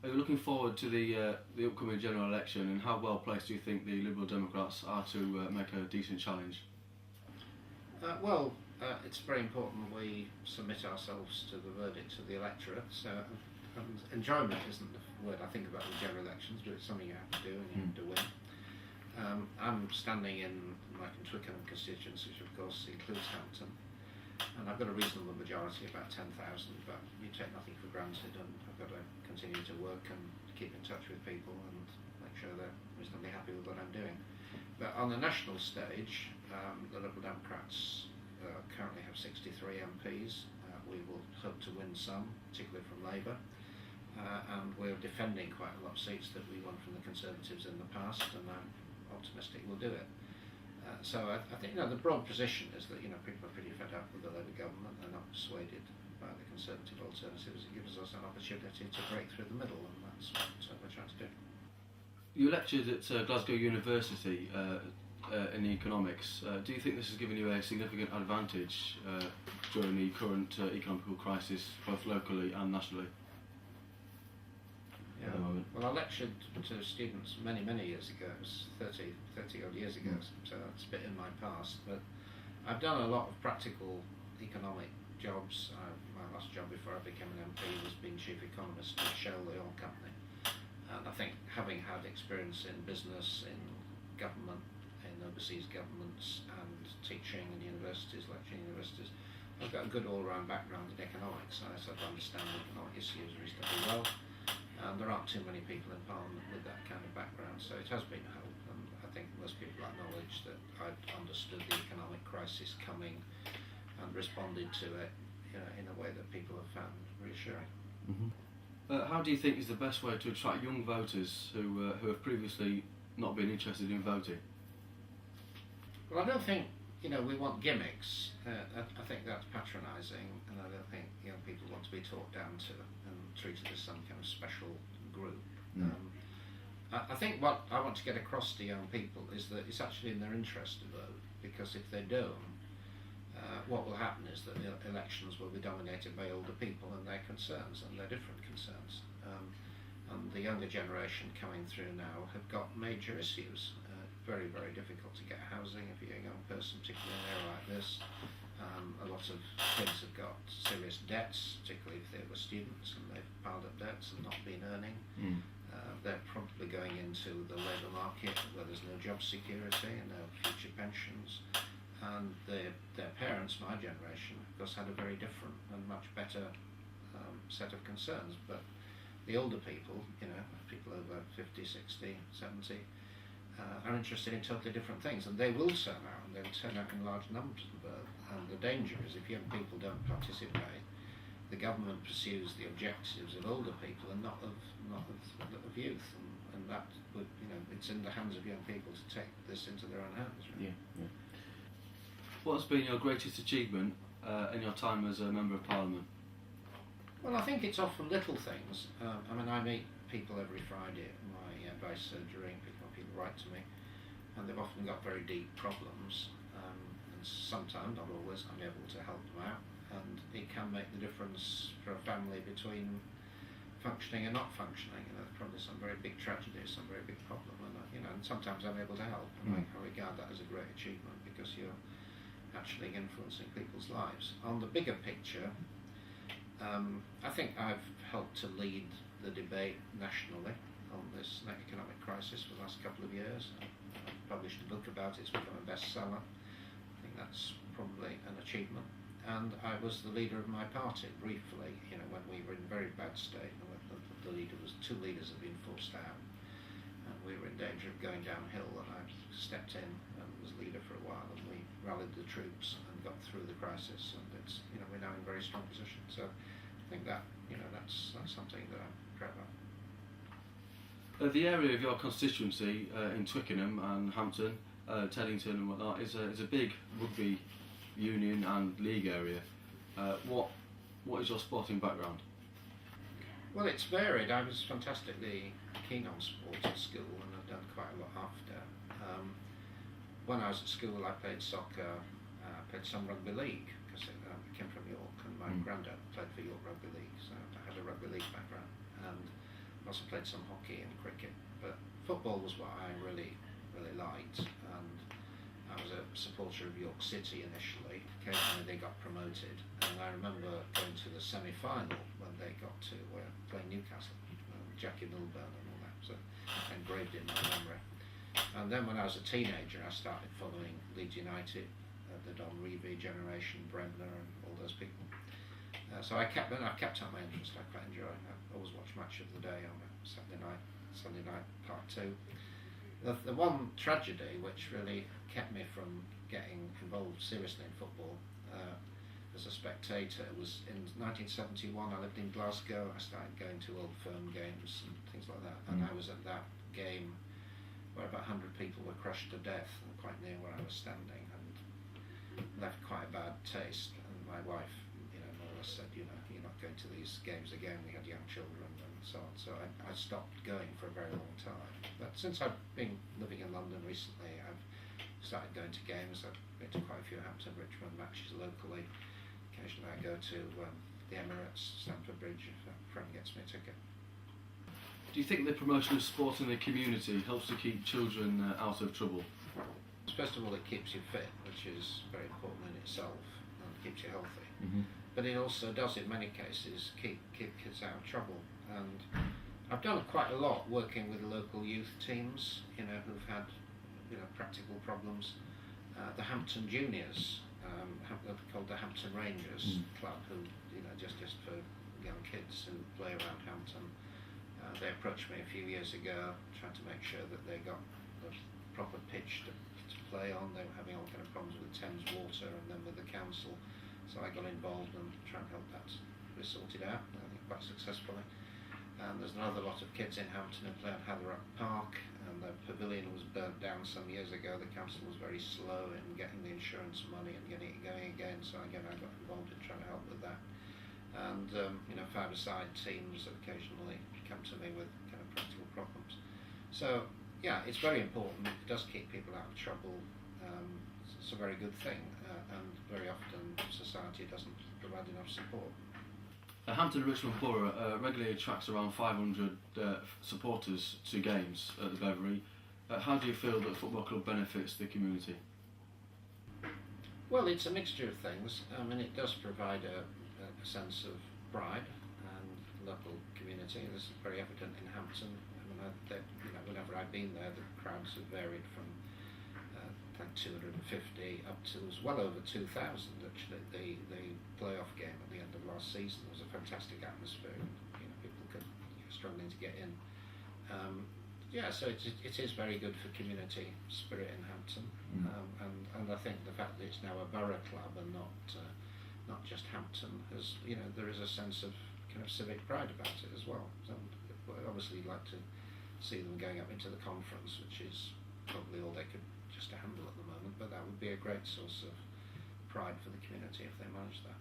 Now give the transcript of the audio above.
Are you looking forward to the upcoming general election, and how well placed do you think the Liberal Democrats are to make a decent challenge? It's very important we submit ourselves to the verdict of the electorate. So, enjoyment isn't the word I think about with general elections, but it's something you have to do and you have to win. I'm standing in Twickenham constituency, which of course includes Hampton, and I've got a reasonable majority, about 10,000, but you take nothing for granted, and I've got to continue to work and keep in touch with people and make sure they're reasonably happy with what I'm doing. But on the national stage, the Liberal Democrats currently have 63 MPs. We will hope to win some, particularly from Labour, and we're defending quite a lot of seats that we won from the Conservatives in the past, and I'm optimistic we'll do it. So I think the broad position is that people are pretty fed up with the Labour government. They're not persuaded by the Conservative alternatives. It gives us an opportunity to break through the middle, and that's what we're trying to do. You lectured at Glasgow University in economics. Do you think this has given you a significant advantage during the current economical crisis, both locally and nationally? Yeah. Well, I lectured to students many years ago. It was 30 odd years ago, so it's a bit in my past. But I've done a lot of practical economic jobs. My last job before I became an MP was being chief economist at Shell, the oil company. And I think having had experience in business, in government, in overseas governments, and teaching in universities, lecturing in universities, I've got a good all-round background in economics. I sort of understand economic issues reasonably well. And there aren't too many people in Parliament with that kind of background, so it has been a help. And I think most people acknowledge that I'd understood the economic crisis coming and responded to it in a way that people have found reassuring. How do you think is the best way to attract young voters who have previously not been interested in voting? Well, I don't think we want gimmicks. I think that's patronising, and I don't think young people want to be talked down to and treated as some kind of special group. I think what I want to get across to young people is that it's actually in their interest to vote, because if they don't, what will happen is that the elections will be dominated by older people and their concerns and their different concerns. And the younger generation coming through now have got major issues. Very difficult to get housing if you're a young person, particularly in an area like this. A lot of kids have got serious debts, particularly if they were students and they've piled up debts and not been earning. They're probably going into the labour market where there's no job security and no future pensions. And their parents, my generation, of course, had a very different and much better set of concerns. But the older people, people over 50, 60, 70, are interested in totally different things, and they will turn out, and they'll turn out in large numbers. And the danger is if young people don't participate, the government pursues the objectives of older people and not of youth, and that would it's in the hands of young people to take this into their own hands. Right? Yeah. What's been your greatest achievement in your time as a Member of Parliament? Well, I think it's often little things. I meet people every Friday at my advice surgery. People write to me, and they've often got very deep problems, and sometimes, not always, I'm able to help them out, and it can make the difference for a family between functioning and not functioning. There's probably some very big tragedies, some very big problem, and sometimes I'm able to help, and I regard that as a great achievement, because you're actually influencing people's lives. On the bigger picture, I think I've helped to lead the debate nationally on this economic crisis for the last couple of years. I've published a book about it. It's become a bestseller. I think that's probably an achievement. And I was the leader of my party briefly, when we were in a very bad state. Two leaders had been forced out, and we were in danger of going downhill. And I stepped in and was leader for a while, and we rallied the troops and got through the crisis. And it's we're now in a very strong position. So I think that that's something that I'm proud of. The area of your constituency in Twickenham and Hampton, Teddington and whatnot is a big rugby union and league area. What is your sporting background? Well, it's varied. I was fantastically keen on sport at school, and I've done quite a lot after. When I was at school, I played soccer, played some rugby league, because I came from York, and my granddad played for York Rugby League, so I had a rugby league background. And also played some hockey and cricket, but football was what I really liked, and I was a supporter of York City initially. Occasionally they got promoted, and I remember going to the semi-final when they got to play Newcastle, Jackie Milburn and all that, so engraved in my memory. And then when I was a teenager, I started following Leeds United, the Don Revie generation, Bremner and all those people. So I kept up my interest. I quite enjoy it. I always watch Match of the Day on a Saturday night part 2. The one tragedy which really kept me from getting involved seriously in football as a spectator was in 1971. I lived in Glasgow. I started going to Old Firm games and things like that, and I was at that game where about 100 people were crushed to death, and quite near where I was standing, and left quite a bad taste. And my wife, more or less said, you're not going to these games again. We had young children and so on. So I stopped going for a very long time. But since I've been living in London recently, I've started going to games. I've been to quite a few Hampton Richmond matches locally. Occasionally I go to the Emirates, Stamford Bridge, if a friend gets me a ticket. Do you think the promotion of sport in the community helps to keep children out of trouble? First of all, it keeps you fit, which is very important in itself, and keeps you healthy. Mm-hmm. But it also does, in many cases, keep kids out of trouble. And I've done quite a lot working with local youth teams, who've had, practical problems. The Hampton Juniors, called the Hampton Rangers Club, who, just for young kids who play around Hampton. They approached me a few years ago, trying to make sure that they got the proper pitch to play on. They were having all kind of problems with Thames Water and then with the council. So I got involved and tried to help that be sorted out, I think quite successfully. And there's another lot of kids in Hampton who play at Hatherap Park, and the pavilion was burnt down some years ago. The council was very slow in getting the insurance money and getting it going again, so again I got involved in trying to help with that. And five-a-side teams occasionally come to me with kind of practical problems. So yeah, it's very important. It does keep people out of trouble. It's a very good thing, and very often society doesn't provide enough support. Hampton and Richmond Borough regularly attracts around 500 supporters to games at the Beverley. How do you feel that the football club benefits the community? Well, it's a mixture of things. I mean, it does provide a sense of pride and local community. This is very evident in Hampton. I mean, whenever I've been there, the crowds have varied from 250 up to well over 2,000 actually. The playoff game at the end of last season was a fantastic atmosphere. People struggling to get in. So it is very good for community spirit in Hampton, and I think the fact that it's now a borough club and not just Hampton, there is a sense of kind of civic pride about it as well. So obviously, you'd like to see them going up into the conference, which is probably all they could just handle at the moment. But that would be a great source of pride for the community if they managed that.